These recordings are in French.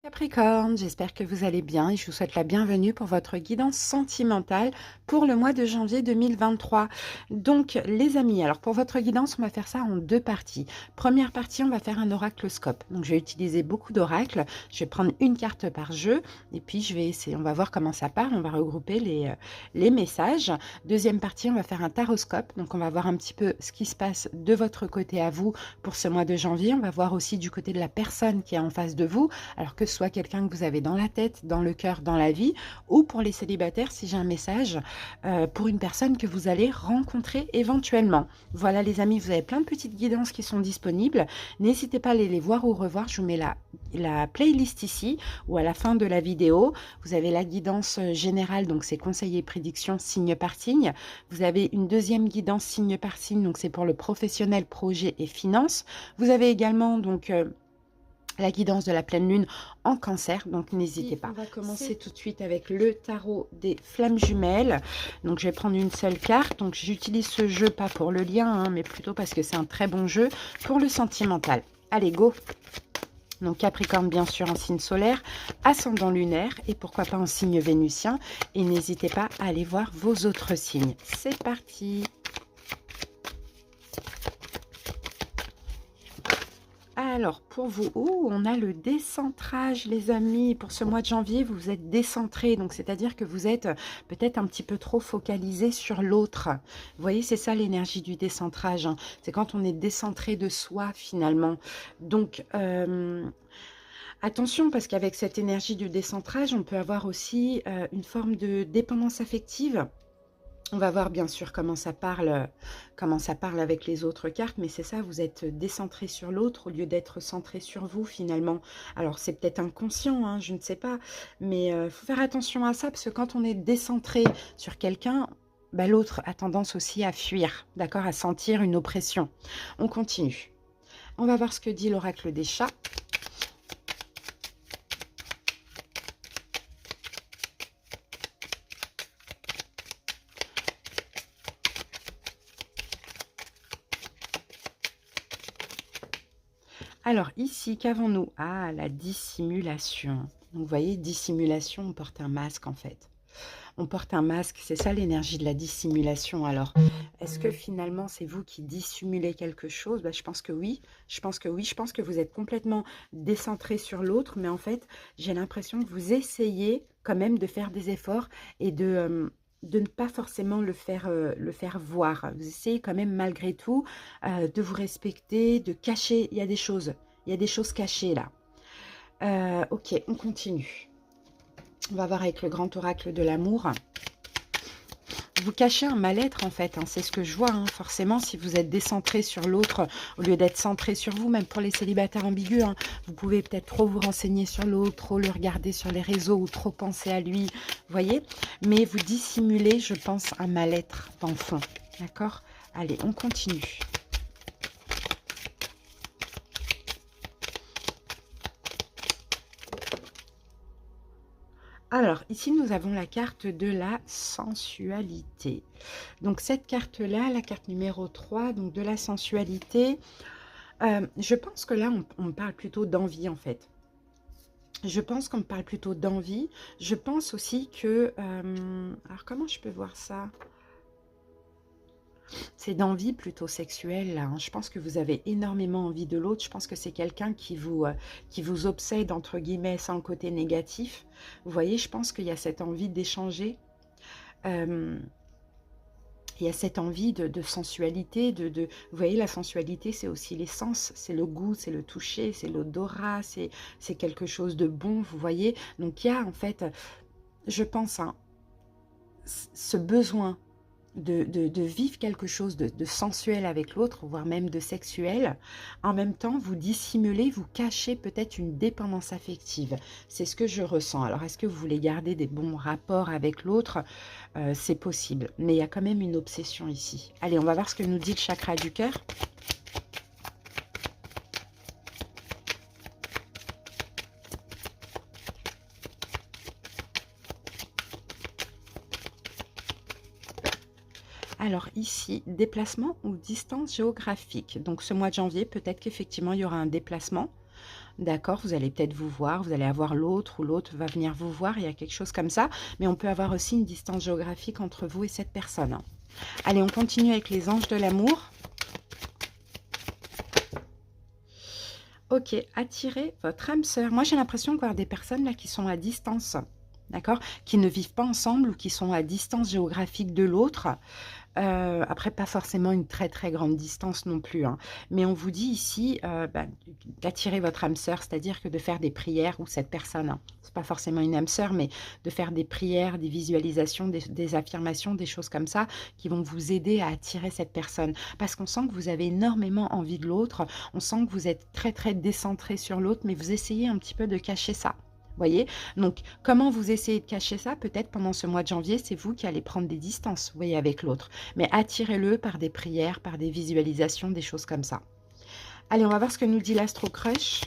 Capricorne, j'espère que vous allez bien et je vous souhaite la bienvenue pour votre guidance sentimentale pour le mois de janvier 2023. Donc les amis, alors pour votre guidance, on va faire ça en deux parties. Première partie, on va faire un oracloscope. Donc je vais utiliser beaucoup d'oracles. Je vais prendre une carte par jeu et puis je vais essayer, on va voir comment ça part. On va regrouper les messages. Deuxième partie, on va faire un taroscope. Donc on va voir un petit peu ce qui se passe de votre côté à vous pour ce mois de janvier. On va voir aussi du côté de la personne qui est en face de vous. Alors que ce soit quelqu'un que vous avez dans la tête, dans le cœur, dans la vie, ou pour les célibataires, si j'ai un message pour une personne que vous allez rencontrer éventuellement. Voilà les amis, vous avez plein de petites guidances qui sont disponibles. N'hésitez pas à aller les voir ou revoir. Je vous mets la playlist ici ou à la fin de la vidéo. Vous avez la guidance générale, donc c'est conseils et prédictions signe par signe. Vous avez une deuxième guidance signe par signe, donc c'est pour le professionnel, projet et finance. Vous avez également donc la guidance de la pleine lune en cancer, donc n'hésitez pas. On va commencer tout de suite avec le tarot des flammes jumelles. Donc je vais prendre une seule carte. Donc j'utilise ce jeu pas pour le lien, hein, mais plutôt parce que c'est un très bon jeu pour le sentimental. Allez, go! Donc Capricorne, bien sûr, en signe solaire, ascendant lunaire et pourquoi pas en signe vénusien. Et n'hésitez pas à aller voir vos autres signes. C'est parti! Alors, pour vous, on a le décentrage, les amis. Pour ce mois de janvier, vous êtes décentré. Donc, c'est-à-dire que vous êtes peut-être un petit peu trop focalisé sur l'autre. Vous voyez, c'est ça l'énergie du décentrage, hein. C'est quand on est décentré de soi, finalement. Donc, attention, parce qu'avec cette énergie du décentrage, on peut avoir aussi une forme de dépendance affective. On va voir bien sûr comment ça parle avec les autres cartes, mais c'est ça, vous êtes décentré sur l'autre au lieu d'être centré sur vous finalement. Alors c'est peut-être inconscient, hein, je ne sais pas, mais il faut faire attention à ça, parce que quand on est décentré sur quelqu'un, bah, l'autre a tendance aussi à fuir, d'accord, à sentir une oppression. On continue. On va voir ce que dit l'oracle des chats. Alors ici, qu'avons-nous? Ah, la dissimulation. Donc vous voyez, dissimulation, on porte un masque en fait. On porte un masque, c'est ça l'énergie de la dissimulation. Alors, est-ce que finalement c'est vous qui dissimulez quelque chose? Je pense que oui, je pense que oui, je pense que vous êtes complètement décentré sur l'autre, mais en fait, j'ai l'impression que vous essayez quand même de faire des efforts et de ne pas forcément le faire voir. Vous essayez quand même malgré tout de vous respecter, de cacher. Il y a des choses cachées là. Ok, on continue. On va voir avec le grand oracle de l'amour. Vous cachez un mal-être en fait, hein, c'est ce que je vois, hein. Forcément, si vous êtes décentré sur l'autre au lieu d'être centré sur vous, même pour les célibataires ambigus, hein, vous pouvez peut-être trop vous renseigner sur l'autre, trop le regarder sur les réseaux ou trop penser à lui, vous voyez. Mais vous dissimulez, je pense, un mal-être dans le fond, d'accord? Allez, on continue. Alors, ici, nous avons la carte de la sensualité. Donc, cette carte-là, la carte numéro 3, donc de la sensualité, je pense que là, on parle plutôt d'envie, en fait. Je pense qu'on parle plutôt d'envie. Je pense aussi que... alors, comment je peux voir ça? C'est d'envie plutôt sexuelle, là, hein. Je pense que vous avez énormément envie de l'autre. Je pense que c'est quelqu'un qui vous obsède, entre guillemets, sans le côté négatif. Vous voyez, je pense qu'il y a cette envie d'échanger. Euh, il y a cette envie de sensualité. Vous voyez, la sensualité, c'est aussi les sens. C'est le goût, c'est le toucher, c'est l'odorat, c'est quelque chose de bon, vous voyez. Donc, il y a, en fait, je pense, hein, ce besoin de vivre quelque chose de sensuel avec l'autre, voire même de sexuel. En même temps, vous dissimulez, vous cachez peut-être une dépendance affective. C'est ce que je ressens. Alors, est-ce que vous voulez garder des bons rapports avec l'autre? C'est possible. Mais il y a quand même une obsession ici. Allez, on va voir ce que nous dit le chakra du cœur. Alors ici, déplacement ou distance géographique. Donc ce mois de janvier, peut-être qu'effectivement, il y aura un déplacement. D'accord, vous allez peut-être vous voir, vous allez avoir l'autre ou l'autre va venir vous voir, il y a quelque chose comme ça. Mais on peut avoir aussi une distance géographique entre vous et cette personne. Allez, on continue avec les anges de l'amour. Ok, attirez votre âme sœur. Moi, j'ai l'impression de voir des personnes là qui sont à distance, d'accord, qui ne vivent pas ensemble ou qui sont à distance géographique de l'autre. Après, pas forcément une très très grande distance non plus, hein. Mais on vous dit ici d'attirer votre âme sœur, c'est-à-dire que de faire des prières ou cette personne, hein, c'est pas forcément une âme sœur, mais de faire des prières, des visualisations, des affirmations, des choses comme ça qui vont vous aider à attirer cette personne. Parce qu'on sent que vous avez énormément envie de l'autre, on sent que vous êtes très très décentré sur l'autre, mais vous essayez un petit peu de cacher ça. Voyez, donc comment vous essayez de cacher ça? Peut-être pendant ce mois de janvier, c'est vous qui allez prendre des distances, vous voyez, avec l'autre. Mais attirez-le par des prières, par des visualisations, des choses comme ça. Allez, on va voir ce que nous dit l'Astro Crush.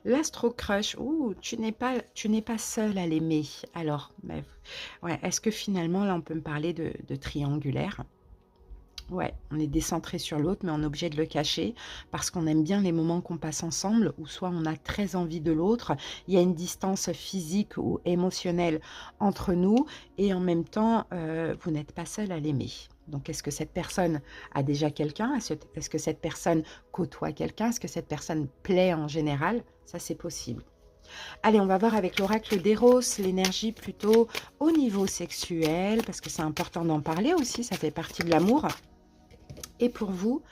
L'Astro Crush, ouh, tu n'es pas seul à l'aimer. Alors, ouais, est-ce que finalement, là, on peut me parler de triangulaire? Ouais, on est décentré sur l'autre, mais on est obligé de le cacher parce qu'on aime bien les moments qu'on passe ensemble, ou soit on a très envie de l'autre. Il y a une distance physique ou émotionnelle entre nous, et en même temps, vous n'êtes pas seul à l'aimer. Donc, est-ce que cette personne a déjà quelqu'un? Est-ce que cette personne côtoie quelqu'un? Est-ce que cette personne plaît en général? Ça, c'est possible. Allez, on va voir avec l'oracle d'Eros, l'énergie plutôt au niveau sexuel, parce que c'est important d'en parler aussi, ça fait partie de l'amour. Et pour vous,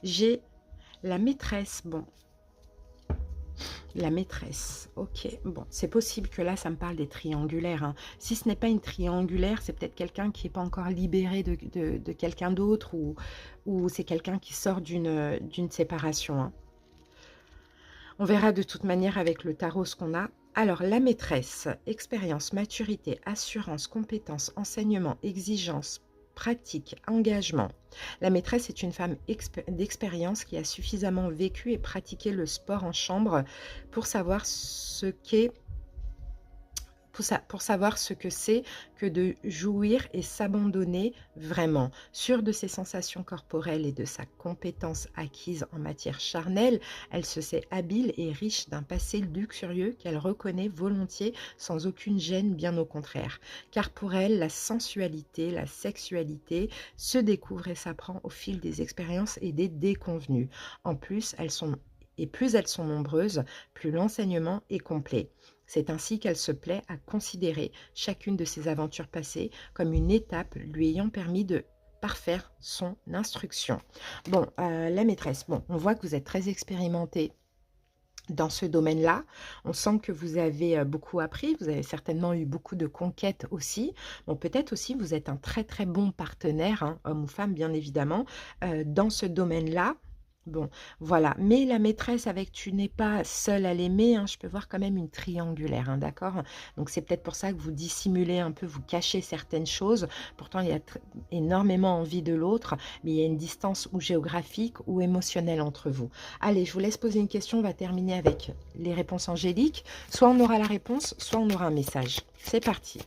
j'ai la maîtresse. Bon, la maîtresse. Ok, bon, c'est possible que là, ça me parle des triangulaires, hein. Si ce n'est pas une triangulaire, c'est peut-être quelqu'un qui n'est pas encore libéré de quelqu'un d'autre, ou c'est quelqu'un qui sort d'une séparation, hein. On verra de toute manière avec le tarot ce qu'on a. Alors, la maîtresse, expérience, maturité, assurance, compétence, enseignement, exigence, pratique, engagement. La maîtresse est une femme d'expérience qui a suffisamment vécu et pratiqué le sport en chambre pour savoir ce qu'est pour savoir ce que c'est que de jouir et s'abandonner vraiment. Sûre de ses sensations corporelles et de sa compétence acquise en matière charnelle, elle se sait habile et riche d'un passé luxurieux qu'elle reconnaît volontiers sans aucune gêne, bien au contraire. Car pour elle, la sensualité, la sexualité se découvre et s'apprend au fil des expériences et des déconvenues. En plus, plus elles sont nombreuses, plus l'enseignement est complet. C'est ainsi qu'elle se plaît à considérer chacune de ses aventures passées comme une étape lui ayant permis de parfaire son instruction. Bon, la maîtresse, bon, on voit que vous êtes très expérimentée dans ce domaine-là. On sent que vous avez beaucoup appris, vous avez certainement eu beaucoup de conquêtes aussi. Bon, peut-être aussi vous êtes un très très bon partenaire, hein, homme ou femme bien évidemment, dans ce domaine-là. Bon, voilà. Mais la maîtresse avec tu n'es pas seule à l'aimer, hein, je peux voir quand même une triangulaire, hein, d'accord? Donc c'est peut-être pour ça que vous dissimulez un peu, vous cachez certaines choses. Pourtant, il y a énormément envie de l'autre, mais il y a une distance ou géographique ou émotionnelle entre vous. Allez, je vous laisse poser une question, on va terminer avec les réponses angéliques. Soit on aura la réponse, soit on aura un message. C'est parti.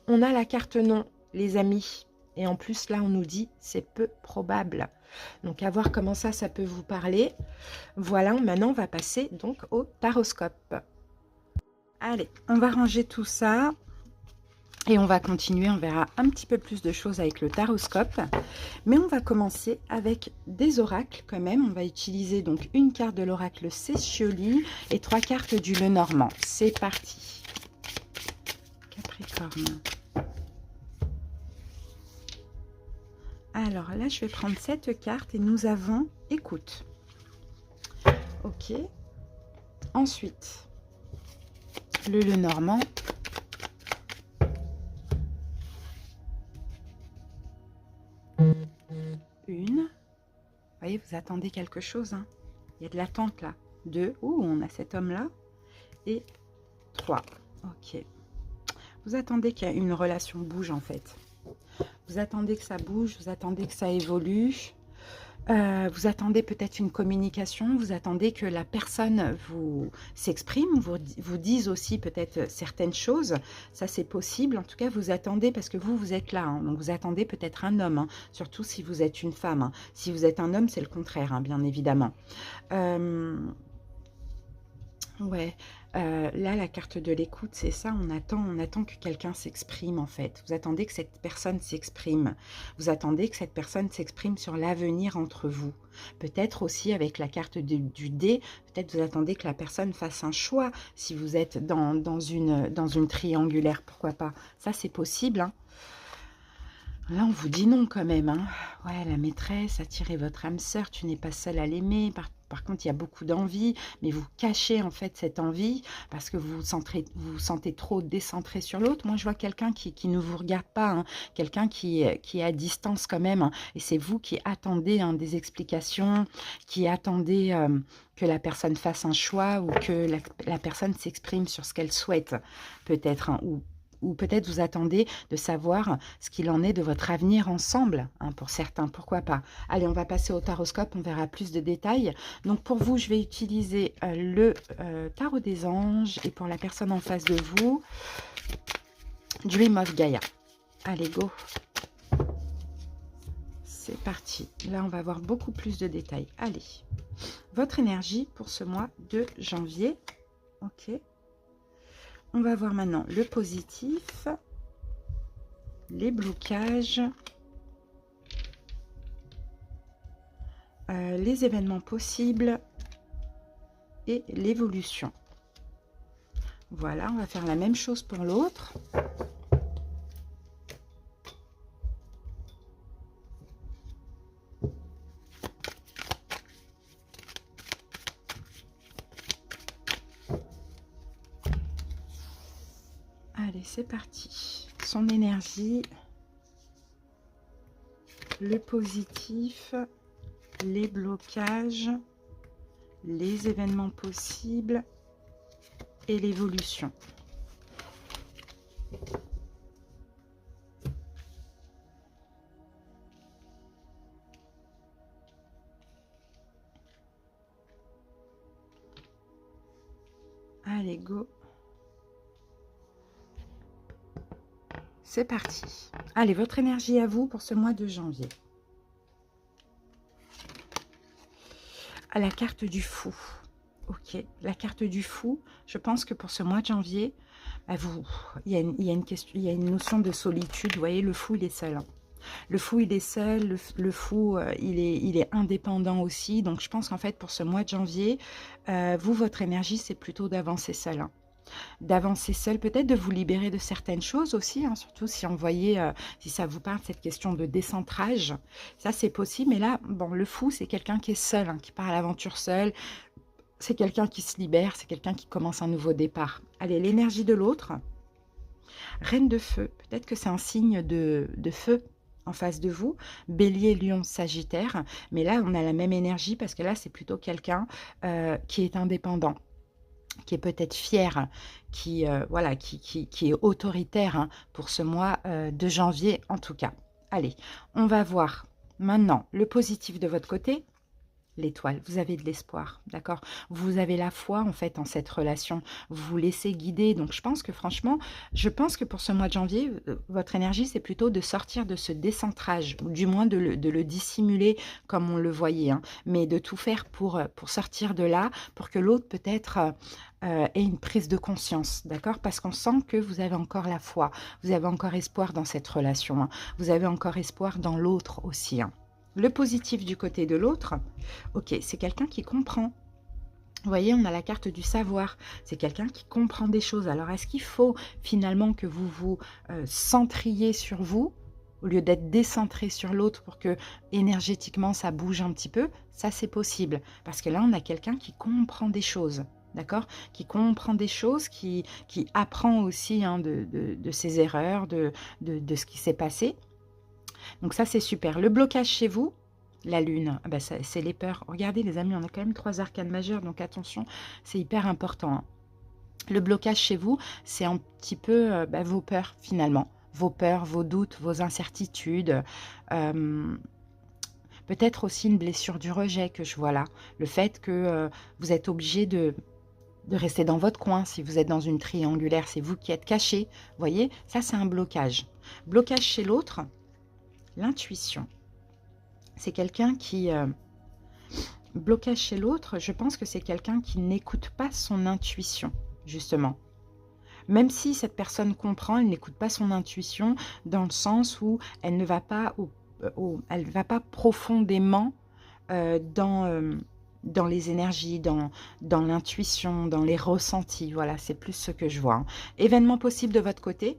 On a la carte non, les amis. Et en plus, là, on nous dit c'est peu probable. Donc, à voir comment ça peut vous parler. Voilà, maintenant, on va passer donc au taroscope. Allez, on va ranger tout ça. Et on va continuer, on verra un petit peu plus de choses avec le taroscope. Mais on va commencer avec des oracles quand même. On va utiliser donc une carte de l'oracle Cécioli et 3 cartes du Lenormand. C'est parti. Capricorne. Alors là, je vais prendre cette carte et nous avons écoute. Ok. Ensuite, le Lenormand. Une. Vous voyez, vous attendez quelque chose, hein. Il y a de l'attente là. 2. Ouh, on a cet homme-là. Et 3. Ok. Vous attendez qu'une relation bouge en fait. Vous attendez que ça bouge, vous attendez que ça évolue. Vous attendez peut-être une communication, vous attendez que la personne vous s'exprime, vous dise aussi peut-être certaines choses. Ça, c'est possible. En tout cas, vous attendez parce que vous êtes là, hein. Donc, vous attendez peut-être un homme, hein, surtout si vous êtes une femme, hein. Si vous êtes un homme, c'est le contraire, hein, bien évidemment. Euh, Ouais, là, la carte de l'écoute, c'est ça, on attend que quelqu'un s'exprime, en fait. Vous attendez que cette personne s'exprime. Vous attendez que cette personne s'exprime sur l'avenir entre vous. Peut-être aussi avec la carte du dé, peut-être vous attendez que la personne fasse un choix. Si vous êtes dans une triangulaire, pourquoi pas? Ça, c'est possible, hein. Là, on vous dit non quand même, hein. Ouais, la maîtresse, attirez votre âme sœur, tu n'es pas seule à l'aimer. Par contre, il y a beaucoup d'envie, mais vous cachez en fait cette envie parce que vous vous sentez trop décentré sur l'autre. Moi, je vois quelqu'un qui ne vous regarde pas, hein, quelqu'un qui est à distance quand même, hein, et c'est vous qui attendez, hein, des explications, qui attendez que la personne fasse un choix ou que la personne s'exprime sur ce qu'elle souhaite, peut-être, hein, ou peut-être vous attendez de savoir ce qu'il en est de votre avenir ensemble, hein, pour certains, pourquoi pas. Allez, on va passer au taroscope, on verra plus de détails. Donc pour vous, je vais utiliser le tarot des anges et pour la personne en face de vous, Dream of Gaia. Allez, go. C'est parti. Là, on va avoir beaucoup plus de détails. Allez, votre énergie pour ce mois de janvier. Ok. On va voir maintenant le positif, les blocages, les événements possibles et l'évolution. Voilà, on va faire la même chose pour l'autre. Allez, c'est parti. Son énergie, le positif, les blocages, les événements possibles et l'évolution. Allez, go. C'est parti. Allez, votre énergie à vous pour ce mois de janvier. À la carte du fou. Ok, la carte du fou, je pense que pour ce mois de janvier, bah il y a une question, il y a une notion de solitude. Vous voyez, le fou, il est seul, hein. Le fou, il est seul. Le fou, il est indépendant aussi. Donc, je pense qu'en fait, pour ce mois de janvier, vous, votre énergie, c'est plutôt d'avancer seul, hein. D'avancer seul, peut-être de vous libérer de certaines choses aussi, hein, surtout si on voyait, si ça vous parle, cette question de décentrage. Ça, c'est possible. Mais là, bon, le fou, c'est quelqu'un qui est seul, hein, qui part à l'aventure seul. C'est quelqu'un qui se libère, c'est quelqu'un qui commence un nouveau départ. Allez, l'énergie de l'autre. Reine de feu, peut-être que c'est un signe de feu en face de vous. Bélier, lion, sagittaire. Mais là, on a la même énergie parce que là, c'est plutôt quelqu'un qui est indépendant, qui est peut-être fier, voilà, qui est autoritaire, hein, pour ce mois de janvier en tout cas. Allez, on va voir maintenant le positif de votre côté. L'étoile, vous avez de l'espoir, d'accord? Vous avez la foi en fait en cette relation, vous vous laissez guider. Donc je pense que franchement, je pense que pour ce mois de janvier, votre énergie c'est plutôt de sortir de ce décentrage, ou du moins de le dissimuler comme on le voyait, hein, mais de tout faire pour sortir de là, pour que l'autre peut-être ait une prise de conscience, d'accord? Parce qu'on sent que vous avez encore la foi, vous avez encore espoir dans cette relation, hein, vous avez encore espoir dans l'autre aussi, hein. Le positif du côté de l'autre, ok, c'est quelqu'un qui comprend. Vous voyez, on a la carte du savoir. C'est quelqu'un qui comprend des choses. Alors, est-ce qu'il faut finalement que vous vous centriez sur vous au lieu d'être décentré sur l'autre pour que énergétiquement ça bouge un petit peu? Ça, c'est possible. Parce que là, on a quelqu'un qui comprend des choses. D'accord? Qui comprend des choses, qui apprend aussi, hein, de ses erreurs, de ce qui s'est passé. Donc ça, c'est super. Le blocage chez vous, la lune, ah bah c'est les peurs. Regardez les amis, on a quand même 3 arcanes majeures, donc attention, c'est hyper important, hein. Le blocage chez vous, c'est un petit peu vos peurs finalement. Vos peurs, vos doutes, vos incertitudes. Peut-être aussi une blessure du rejet que je vois là. Le fait que vous êtes obligé de rester dans votre coin. Si vous êtes dans une triangulaire, c'est vous qui êtes caché. Vous voyez, ça c'est un blocage. Blocage chez l'autre, l'intuition. C'est quelqu'un qui... blocage chez l'autre, je pense que c'est quelqu'un qui n'écoute pas son intuition, justement. Même si cette personne comprend, elle n'écoute pas son intuition dans le sens où elle ne va pas, elle va pas profondément dans les énergies, dans l'intuition, dans les ressentis. Voilà, c'est plus ce que je vois. Hein. Événement possible de votre côté,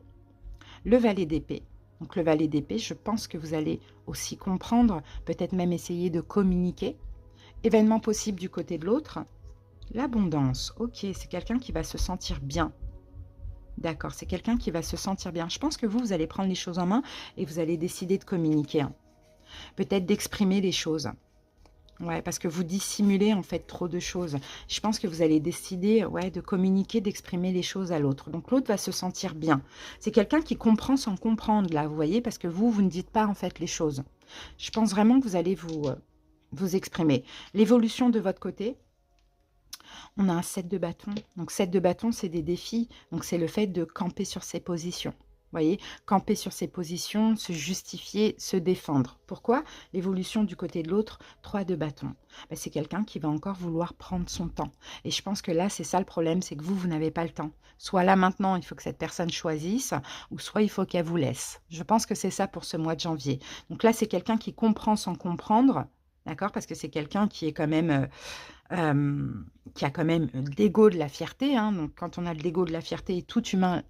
le valet d'épée. Donc le valet d'épée, je pense que vous allez aussi comprendre, peut-être même essayer de communiquer. Événement possible du côté de l'autre, l'abondance. Ok, c'est quelqu'un qui va se sentir bien. D'accord, c'est quelqu'un qui va se sentir bien. Je pense que vous allez prendre les choses en main et vous allez décider de communiquer. Hein. Peut-être d'exprimer les choses. Ouais, parce que vous dissimulez en fait trop de choses. Je pense que vous allez décider de communiquer, d'exprimer les choses à l'autre. Donc l'autre va se sentir bien. C'est quelqu'un qui comprend sans comprendre là, vous voyez, parce que vous ne dites pas en fait les choses. Je pense vraiment que vous allez vous exprimer. L'évolution de votre côté, on a un 7 de bâton. Donc 7 de bâton, c'est des défis. Donc c'est le fait de camper sur ses positions. Vous voyez, camper sur ses positions, se justifier, se défendre. Pourquoi? L'évolution du côté de l'autre, 3 de bâton. Ben, c'est quelqu'un qui va encore vouloir prendre son temps. Et je pense que là, c'est ça le problème, c'est que vous n'avez pas le temps. Soit là, maintenant, il faut que cette personne choisisse, ou soit il faut qu'elle vous laisse. Je pense que c'est ça pour ce mois de janvier. Donc là, c'est quelqu'un qui comprend sans comprendre, d'accord? Parce que c'est quelqu'un qui est quand même... qui a quand même l'ego de la fierté. Hein. Donc, quand on a de l'ego de la fierté, tout humain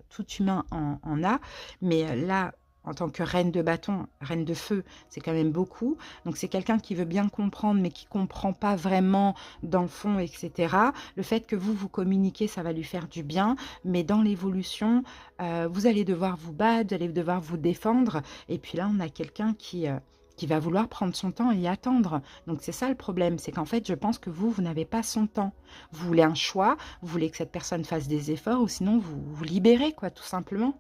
en a. Mais là, en tant que reine de bâton, reine de feu, c'est quand même beaucoup. Donc, c'est quelqu'un qui veut bien comprendre, mais qui ne comprend pas vraiment dans le fond, etc. Le fait que vous communiquez, ça va lui faire du bien. Mais dans l'évolution, vous allez devoir vous battre, vous allez devoir vous défendre. Et puis là, on a quelqu'un qui va vouloir prendre son temps et attendre. Donc c'est ça le problème, c'est qu'en fait, je pense que vous n'avez pas son temps. Vous voulez un choix, vous voulez que cette personne fasse des efforts, ou sinon vous vous libérez, quoi, tout simplement.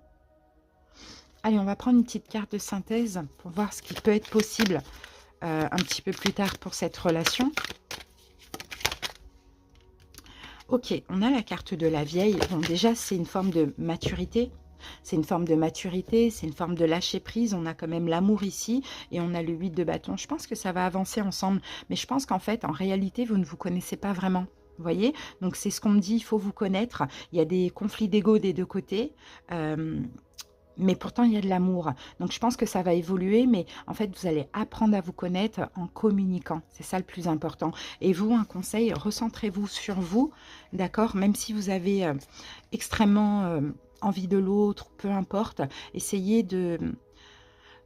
Allez, on va prendre une petite carte de synthèse pour voir ce qui peut être possible un petit peu plus tard pour cette relation. Ok, on a la carte de la vieille. Bon, déjà, c'est une forme de maturité. C'est une forme de maturité, c'est une forme de lâcher prise. On a quand même l'amour ici et on a le 8 de bâton. Je pense que ça va avancer ensemble. Mais je pense qu'en fait, en réalité, vous ne vous connaissez pas vraiment. Vous voyez? Donc, c'est ce qu'on me dit, il faut vous connaître. Il y a des conflits d'ego des deux côtés. Mais pourtant, il y a de l'amour. Donc, je pense que ça va évoluer. Mais en fait, vous allez apprendre à vous connaître en communiquant. C'est ça le plus important. Et vous, un conseil, recentrez-vous sur vous. D'accord? Même si vous avez extrêmement... envie de l'autre, peu importe, essayez de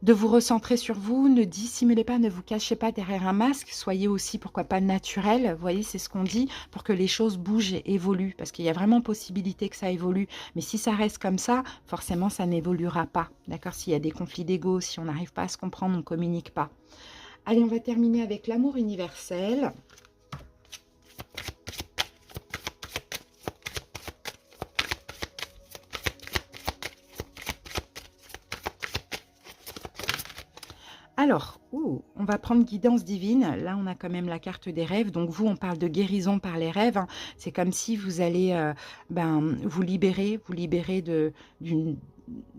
vous recentrer sur vous, ne dissimulez pas, ne vous cachez pas derrière un masque, soyez aussi, pourquoi pas, naturel, vous voyez, c'est ce qu'on dit, pour que les choses bougent et évoluent, parce qu'il y a vraiment possibilité que ça évolue, mais si ça reste comme ça, forcément, ça n'évoluera pas, d'accord? S'il y a des conflits d'ego, si on n'arrive pas à se comprendre, on ne communique pas. Allez, on va terminer avec l'amour universel. Alors, on va prendre guidance divine. Là, on a quand même la carte des rêves. Donc, vous, on parle de guérison par les rêves. Hein. C'est comme si vous allez vous libérer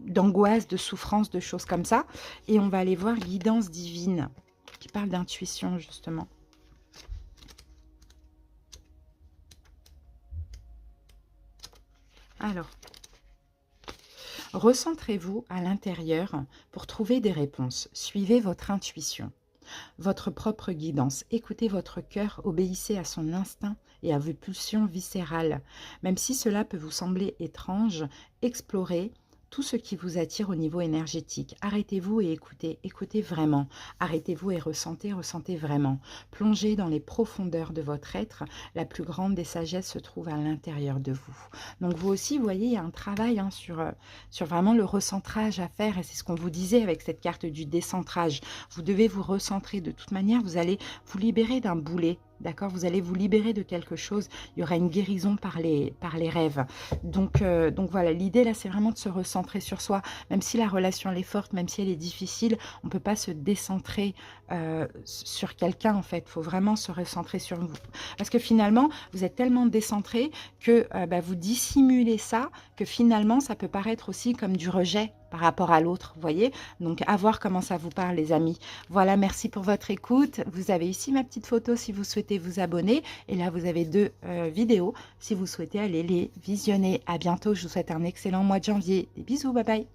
d'angoisse, de souffrance, de choses comme ça. Et on va aller voir guidance divine, qui parle d'intuition, justement. Alors, recentrez-vous à l'intérieur pour trouver des réponses. Suivez votre intuition, votre propre guidance. Écoutez votre cœur, obéissez à son instinct et à vos pulsions viscérales. Même si cela peut vous sembler étrange, explorez tout ce qui vous attire au niveau énergétique. Arrêtez-vous et écoutez, écoutez vraiment. Arrêtez-vous et ressentez, ressentez vraiment. Plongez dans les profondeurs de votre être. La plus grande des sagesses se trouve à l'intérieur de vous. Donc vous aussi, vous voyez, il y a un travail sur vraiment le recentrage à faire. Et c'est ce qu'on vous disait avec cette carte du décentrage. Vous devez vous recentrer. De toute manière, vous allez vous libérer d'un boulet. D'accord? Vous allez vous libérer de quelque chose. Il y aura une guérison par les rêves. Donc voilà, l'idée là, c'est vraiment de se recentrer sur soi. Même si la relation elle est forte, même si elle est difficile, on ne peut pas se décentrer sur quelqu'un en fait. Il faut vraiment se recentrer sur vous. Parce que finalement, vous êtes tellement décentré que bah, vous dissimulez ça, que finalement, ça peut paraître aussi comme du rejet par rapport à l'autre, vous voyez? Donc, à voir comment ça vous parle, les amis. Voilà, merci pour votre écoute. Vous avez ici ma petite photo si vous souhaitez vous abonner. Et là, vous avez deux vidéos si vous souhaitez aller les visionner. À bientôt, je vous souhaite un excellent mois de janvier. Des bisous, bye bye.